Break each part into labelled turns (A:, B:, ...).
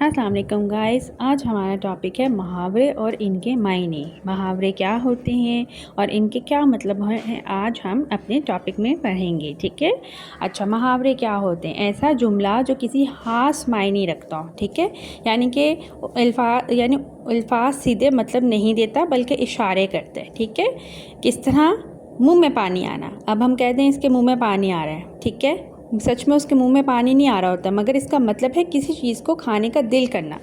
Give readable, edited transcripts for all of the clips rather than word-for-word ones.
A: अस्सलाम वालेकुम गाइस। आज हमारा टॉपिक है मुहावरे और इनके मायने। मुहावरे क्या होते हैं और इनके क्या मतलब हैं, आज हम अपने टॉपिक में पढ़ेंगे। ठीक है। अच्छा, मुहावरे क्या होते हैं? ऐसा जुमला जो किसी ख़ास मायने रखता हो। ठीक है, यानी कि अल्फाज सीधे मतलब नहीं देता बल्कि इशारे करते हैं। ठीक है। किस तरह? मुंह में पानी आना। अब हम कहते हैं इसके मुंह में पानी आ रहा है। ठीक है, सच में उसके मुंह में पानी नहीं आ रहा होता, मगर इसका मतलब है किसी चीज़ को खाने का दिल करना।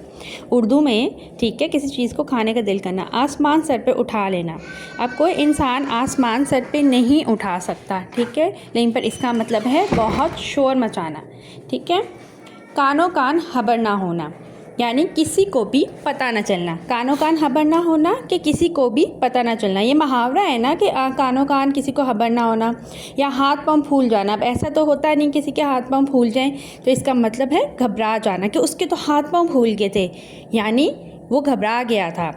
A: उर्दू में, ठीक है, किसी चीज़ को खाने का दिल करना। आसमान सर पे उठा लेना। अब कोई इंसान आसमान सर पे नहीं उठा सकता, ठीक है, लेकिन पर इसका मतलब है बहुत शोर मचाना। ठीक है। कानो कान खबर ना होना, यानी किसी को भी पता न चलना। कानो कान खबर ना होना कि किसी को भी पता ना चलना। ये मुहावरा है ना कि कानो कान किसी को खबर ना होना। या हाथ पांव फूल जाना। अब ऐसा तो होता नहीं किसी के हाथ पांव फूल जाएं, तो इसका मतलब है घबरा जाना कि उसके तो हाथ पांव फूल गए थे, यानी वो घबरा गया था।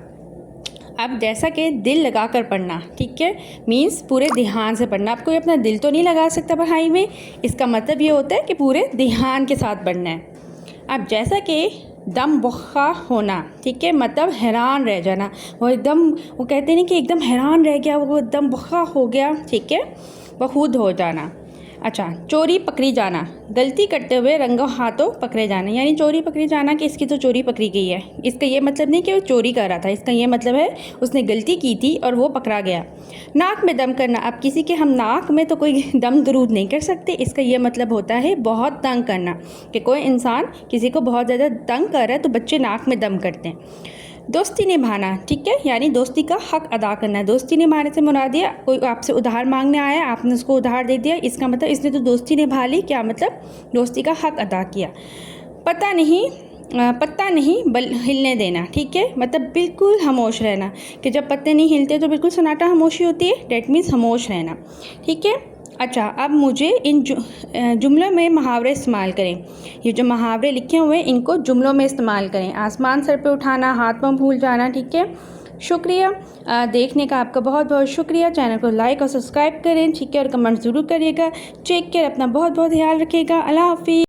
A: अब जैसा कि दिल लगा कर पढ़ना, ठीक है, मीन्स पूरे ध्यान से पढ़ना। अब कोई अपना दिल तो नहीं लगा सकता पढ़ाई में, इसका मतलब ये होता है कि पूरे ध्यान के साथ पढ़ना है। अब जैसा कि दम बख्खा होना, ठीक है, मतलब हैरान रह जाना। वो एकदम, वो कहते हैं कि एकदम हैरान रह गया, वो एकदम बख्खा हो गया। ठीक है, बखूद हो जाना। अच्छा, चोरी पकड़ी जाना, गलती करते हुए रंगों हाथों पकड़े जाना, यानी चोरी पकड़ी जाना कि इसकी तो चोरी पकड़ी गई है। इसका ये मतलब नहीं कि वो चोरी कर रहा था, इसका ये मतलब है उसने गलती की थी और वो पकड़ा गया। नाक में दम करना, अब किसी के हम नाक में तो कोई दम दरूद नहीं कर सकते, इसका ये मतलब होता है बहुत तंग करना, कि कोई इंसान किसी को बहुत ज़्यादा तंग कर रहा है तो बच्चे नाक में दम करते हैं। दोस्ती निभाना, ठीक है, यानी दोस्ती का हक अदा करना है। दोस्ती निभाने से मुराद दिया, कोई आपसे उधार मांगने आया, आपने उसको उधार दे दिया, इसका मतलब इसने तो दोस्ती निभा ली। क्या मतलब? दोस्ती का हक अदा किया। पता नहीं पत्ता नहीं बल हिलने देना, ठीक है, मतलब बिल्कुल खामोश रहना, कि जब पत्ते नहीं हिलते तो बिल्कुल सन्नाटा खामोशी होती है, डेट मीन्स खामोश रहना। ठीक है। अच्छा, अब मुझे इन जुमलों में मुहावरे इस्तेमाल करें। ये जो मुहावरे लिखे हुए हैं इनको जुमलों में इस्तेमाल करें। आसमान सर पे उठाना, हाथ पांव भूल जाना। ठीक है। शुक्रिया देखने का, आपका बहुत बहुत शुक्रिया। चैनल को लाइक और सब्सक्राइब करें, ठीक है, और कमेंट ज़रूर करिएगा। टेक केयर, अपना बहुत बहुत ख्याल रखिएगा। अल्लाह हाफिज़।